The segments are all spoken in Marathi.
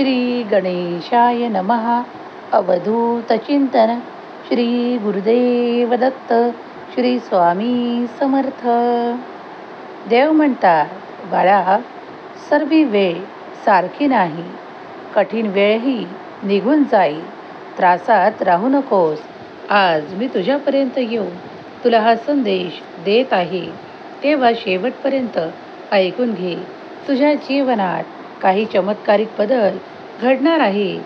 श्री गणेशाय नमः. अवधूत चिंतन. श्री गुरुदेव दत्त. श्री स्वामी समर्थ. देव म्हणतात, बाळा, सर्वी वेळ सारखी नाही. कठीण वेळही निघून जाईल. त्रासात राहू नकोस. आज मी तुझ्यापर्यंत येऊन तुला हा संदेश देत आहे, तेव्हा शेवटपर्यंत ऐकून घे. तुझ्या जीवनात काही चमत्कारिक बदल घडणार आहे.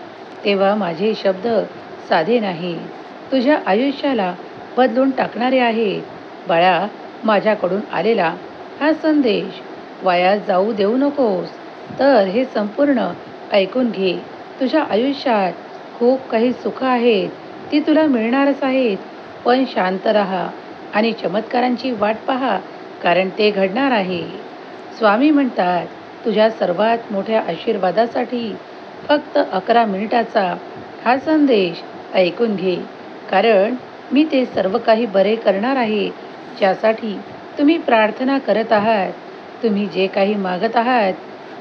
तेव्हा माझे शब्द साधे नाही, तुझ्या आयुष्याला बदलून टाकणारे आहे. बाळा, माझ्याकडून आलेला हा संदेश वाया जाऊ देऊ नकोस. तर हे संपूर्ण ऐकून घे. तुझ्या आयुष्यात खूप काही सुख आहेत, ती तुला मिळणारच आहेत. पण शांत राहा आणि चमत्कारांची वाट पहा, कारण ते घडणार आहे. स्वामी म्हणतात, तुझ्या सर्वात मोठ्या आशीर्वादासाठी फक्त 11 मिनिटाचा हा संदेश ऐकून घे. कारण मी ते सर्व काही बरे करणार आहे, ज्यासाठी तुम्ही प्रार्थना करत आहात. तुम्ही जे काही मागत आहात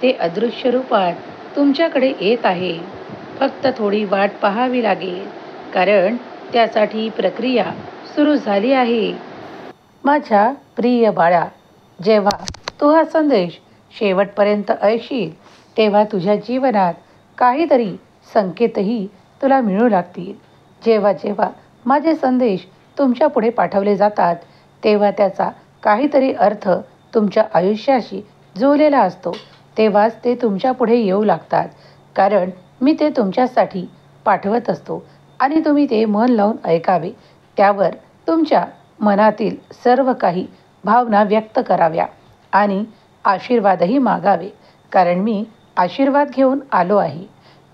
ते अदृश्य रूपात तुमच्याकडे येत आहे. फक्त थोडी वाट पाहावी लागेल, कारण त्यासाठी प्रक्रिया सुरू झाली आहे. माझ्या प्रिय बाळा, जेव्हा तू हा संदेश शेवटपर्यंत ऐकशील, तेव्हा तुझ्या जीवनात काहीतरी संकेतही तुला मिळू लागतील. जेव्हा जेव्हा माझे संदेश तुमच्या पुढे पाठवले जातात, तेव्हा त्याचा काहीतरी अर्थ तुमच्या आयुष्याशी जुळलेला असतो. तेव्हाच ते तुमच्या पुढे येऊ लागतात, कारण मी ते तुमच्यासाठी पाठवत असतो आणि तुम्ही ते मन लावून ऐकावे. त्यावर तुमच्या मनातील सर्व काही भावना व्यक्त कराव्या आणि आशीर्वादही मागावे, कारण मी आशीर्वाद घेऊन आलो आहे.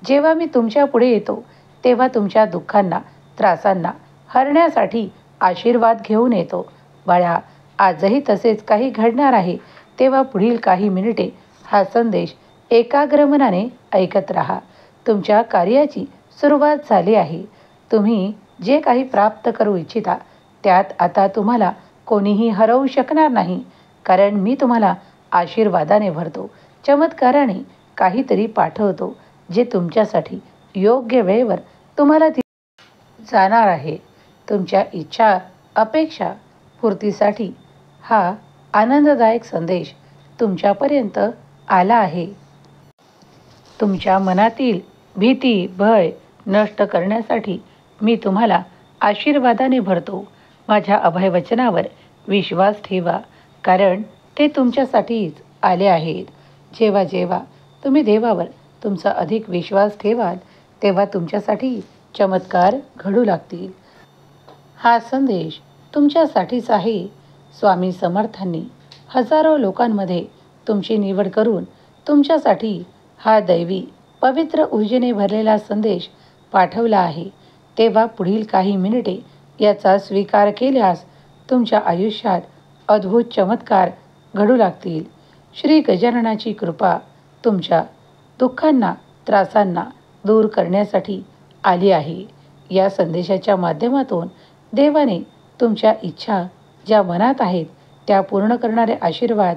जेव्हा मी तुमच्या पुढे येतो, तेव्हा तुमच्या दुःखांना, त्रासांना हरण्यासाठी आशीर्वाद घेऊन येतो. बाळा, आजही तसेच काही घडणार आहे. तेव्हा पुढील काही मिनिटे हा संदेश एकाग्र मनाने ऐकत राहा. तुमच्या कार्याची सुरुवात झाली आहे. तुम्ही जे काही प्राप्त करू इच्छिता, त्यात आता तुम्हाला कोणीही हरवू शकणार नाही, कारण मी तुम्हाला आशीर्वादाने भरतो. चमत्काराने काहीतरी पाठवतो, जे तुमच्यासाठी योग्य वेळेवर तुम्हाला जाणार आहे. तुमच्या इच्छा, अपेक्षा पूर्तीसाठी हा आनंददायक संदेश तुमच्यापर्यंत आला आहे. तुमच्या मनातील भीती, भय नष्ट करण्यासाठी मी तुम्हाला आशीर्वादाने भरतो. माझ्या अभयवचनावर विश्वास ठेवा, कारण ते तुमच्यासाठीच आले आहेत. जेव्हा जेव्हा तुम्ही देवावर तुमचा अधिक विश्वास ठेवाल, तेव्हा तुमच्यासाठी चमत्कार घडू लागतील. हा संदेश तुमच्यासाठीच आहे. स्वामी समर्थांनी हजारो लोकांमध्ये तुमची निवड करून तुमच्यासाठी हा दैवी, पवित्र ऊर्जेने भरलेला संदेश पाठवला आहे. तेव्हा पुढील काही मिनिटे याचा स्वीकार केल्यास तुमच्या आयुष्यात अद्भुत चमत्कार घडू लागतील. श्री गजाननाची कृपा तुमच्या दुःखांना, त्रासांना दूर करण्यासाठी आली आहे. या संदेशाच्या माध्यमातून देवाने तुमच्या इच्छा ज्या मनात आहेत त्या पूर्ण करणारे आशीर्वाद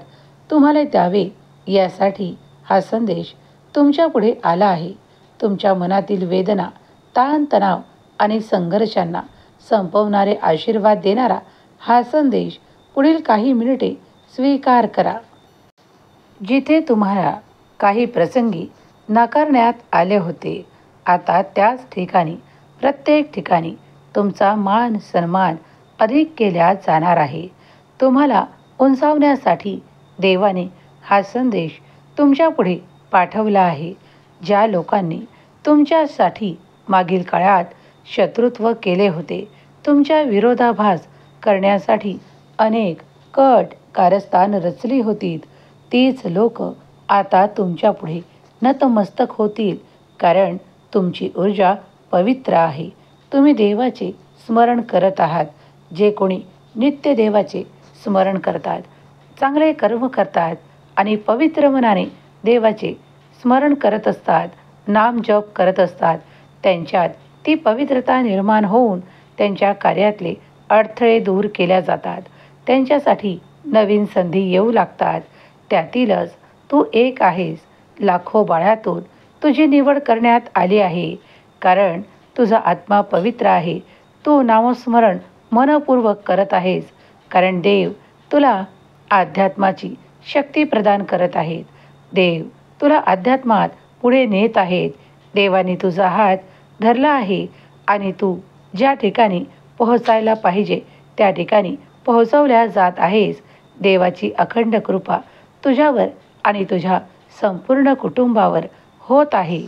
तुम्हाला द्यावे, यासाठी हा संदेश तुमच्या पुढे आला आहे. तुमच्या मनातील वेदना, ताणतणाव आणि संघर्षांना संपवणारे आशीर्वाद देणारा हा संदेश पुढील काही मिनिटे स्वीकार करा. जिथे तुम्हाला काही प्रसंगी नाकारण्यात आले होते, आता त्याच ठिकाणी, प्रत्येक ठिकाणी तुमचा मान सन्मान अधिक केला जाणार आहे. तुम्हाला उंचावण्यासाठी देवाने हा संदेश तुमच्या पुढे पाठवला आहे. ज्या लोकांनी तुमच्यासाठी मागील काळात शत्रुत्व केले होते, तुमच्या विरोधाभास करण्यासाठी अनेक कट कारस्थान रचली होती, तीच लोक आता तुमच्या पुढे नतमस्तक होतील, कारण तुमची ऊर्जा पवित्र आहे. तुम्ही देवाचे स्मरण करत आहात. जे कोणी नित्य देवाचे स्मरण करतात, चांगले कर्म करतात आणि पवित्र मनाने देवाचे स्मरण करत असतात, नाम जप करत असतात, त्यांच्यात ती पवित्रता निर्माण होऊन त्यांच्या कार्यातले अडथळे दूर केल्या जातात. त्यांच्यासाठी नवीन संधी येऊ लागतात. त्यातीलच तू एक आहेस. लाखो बाळ्यातून तुझी निवड करण्यात आली आहे, कारण तुझा आत्मा पवित्र आहे. तू नामस्मरण मनपूर्वक करत आहेस, कारण देव तुला अध्यात्माची शक्ती प्रदान करत आहेत. देव तुला अध्यात्मात पुढे नेत आहेत. देवाने तुझा हात धरला आहे आणि तू ज्या ठिकाणी पोहोचायला पाहिजे त्या ठिकाणी पोहोचवल्या जात आहेस. देवाची अखंड कृपा तुझ्यावर आणि तुझ्या संपूर्ण कुटुंबावर होत आहे.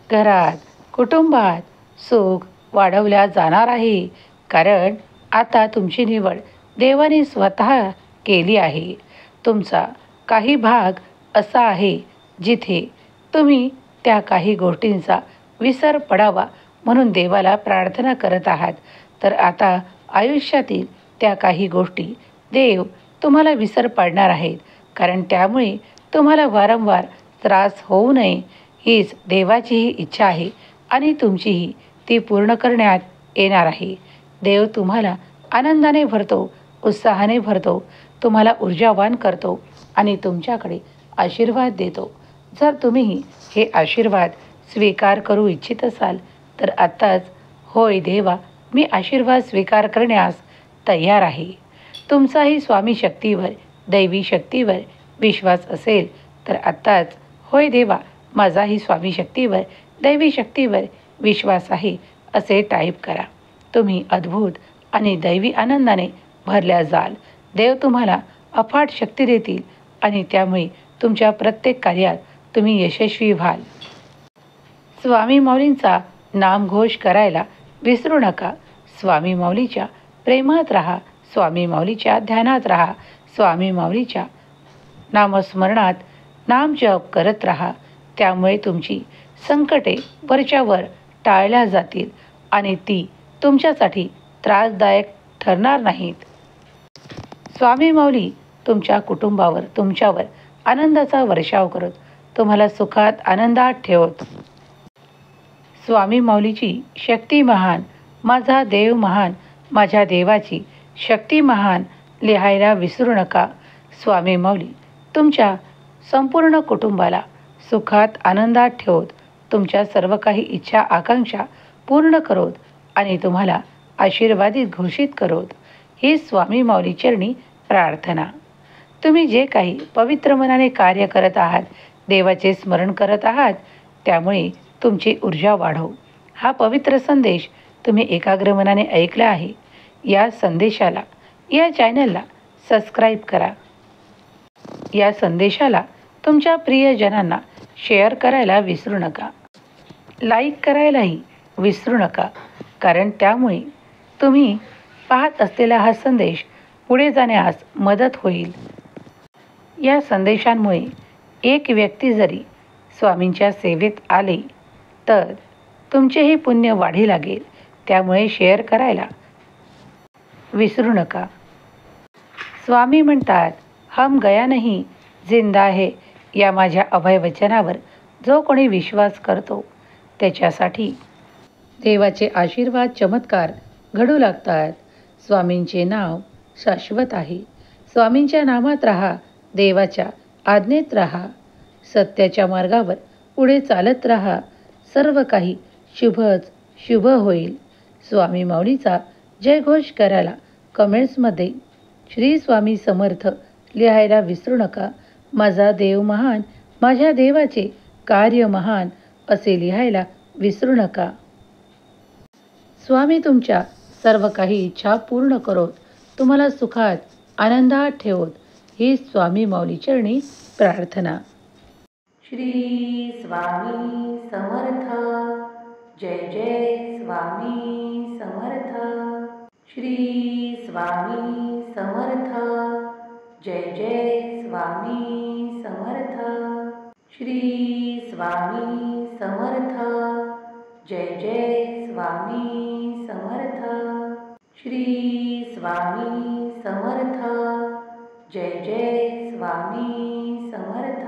घरात, कुटुंबात सुख वाढवल्या जाणार आहे, कारण आता तुमची निवड देवाने स्वतः केली आहे. तुमचा काही भाग असा आहे जिथे तुम्ही त्या काही गोष्टींचा विसर पडावा म्हणून देवाला प्रार्थना करत आहात. तर आता आयुष्यातील त्या काही गोष्टी देव तुम्हाला विसर पाडणार आहेत, कारण त्यामुळे तुम्हाला वारंवार त्रास होऊ नये हीच देवाचीही इच्छा आहे आणि तुमचीही ती पूर्ण करण्यात येणार आहे. देव तुम्हाला आनंदाने भरतो, उत्साहाने भरतो, तुम्हाला ऊर्जावान करतो आणि तुमच्याकडे आशीर्वाद देतो. जर तुम्ही हे आशीर्वाद स्वीकार करू इच्छित असाल तर आत्ताच होय देवा, मी आशीर्वाद स्वीकार करण्यास तयार आहे. तुमचाही स्वामी शक्तीवर, दैवी शक्तीवर विश्वास असेल तर आत्ताच होय देवा, माझाही स्वामी शक्तीवर, दैवी शक्तीवर विश्वास आहे असे टाईप करा. तुम्ही अद्भुत आणि दैवी आनंदाने भरल्या जाल. देव तुम्हाला अफाट शक्ती देतील आणि त्यामुळे तुमच्या प्रत्येक कार्यात तुम्ही यशस्वी व्हाल. स्वामी माऊलींचा नामघोष करायला विसरू नका. स्वामी माऊलीच्या प्रेमात राहा, स्वामी माऊलीच्या ध्यानात राहा, स्वामी माऊलीच्या नामस्मरणात नामजप करत राहा. त्यामुळे तुमची संकटे वरच्यावर टाळल्या जातील आणि ती तुमच्यासाठी त्रासदायक ठरणार नाहीत. स्वामी माऊली तुमच्या कुटुंबावर, तुमच्यावर आनंदाचा वर्षाव करत, तुम्हाला सुखात आनंदात ठेवत. स्वामी माऊलीची शक्ती महान, माझा देव महान, माझ्या देवाची शक्ती महान लिहायला विसरू नका. स्वामी माऊली तुमच्या संपूर्ण कुटुंबाला सुखात आनंदात ठेवत, तुमच्या सर्व काही इच्छा आकांक्षा पूर्ण करोत आणि तुम्हाला आशीर्वादित घोषित करोत. ही स्वामी माऊली चरणी प्रार्थना. तुम्ही जे काही पवित्र मनाने कार्य करत आहात, देवाचे स्मरण करत आहात, त्यामुळे तुमची ऊर्जा वाढो. हा पवित्र संदेश तुम्ही एकाग्र मनाने ऐकला आहे. या संदेशाला, या चॅनलला सबस्क्राईब करा. या संदेशाला तुमच्या प्रियजनांना शेअर करायला विसरू नका. लाईक करायलाही विसरू नका, कारण त्यामुळे तुम्ही पाहत असलेला हा संदेश पुढे जाण्यास मदत होईल. या संदेशांमुळे एक व्यक्ती जरी स्वामींच्या सेवेत आले तर तुमचेही पुण्य वाढी लागेल. त्यामुळे शेअर करायला विसरू नका. स्वामी म्हणतात, हम गया नहीं जिंदा है. या माझ्या अभय वचनावर जो कोणी विश्वास करतो त्याच्यासाठी देवाचे आशीर्वाद, चमत्कार घडू लागतात. स्वामींचे नाव शाश्वत आहे. स्वामींच्या नामात राहा, देवाच्या आज्ञेत राहा, सत्याच्या मार्गावर पुढे चालत राहा. सर्व काही शुभच शुभ होईल. स्वामी माऊलीचा जयघोष करायला कमेंट्समध्ये श्री स्वामी समर्थ लिहायला विसरू नका. माझा देव महान, माझ्या देवाचे कार्य महान असे लिहायला विसरू नका. स्वामी तुमच्या सर्व काही इच्छा पूर्ण करोत, तुम्हाला सुखात आनंदात ठेवत. ही स्वामी माऊली चरणी प्रार्थना. श्री स्वामी समर्थ. जय जय स्वामी समर्थ. श्री स्वामी समर्थ. जय जय स्वामी समर्थ. श्री स्वामी समर्थ. जय जय स्वामी समर्थ. श्री स्वामी समर्थ. जय जय स्वामी समर्थ.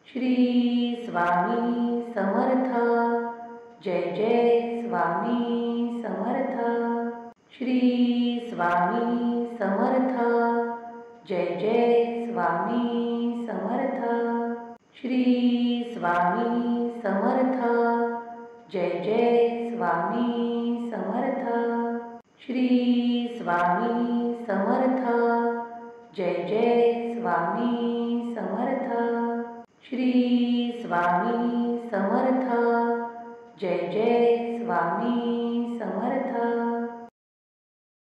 श्री स्वामी समर्थ. जय जय स्वामी समर्थ. श्री स्वामी समर्थ. जय जय स्वामी समर्थ. श्री स्वामी समर्थ. जय जय स्वामी समर्थ. श्री स्वामी समर्थ. जय जय स्वामी समर्थ. श्री स्वामी समर्थ. जय जय स्वामी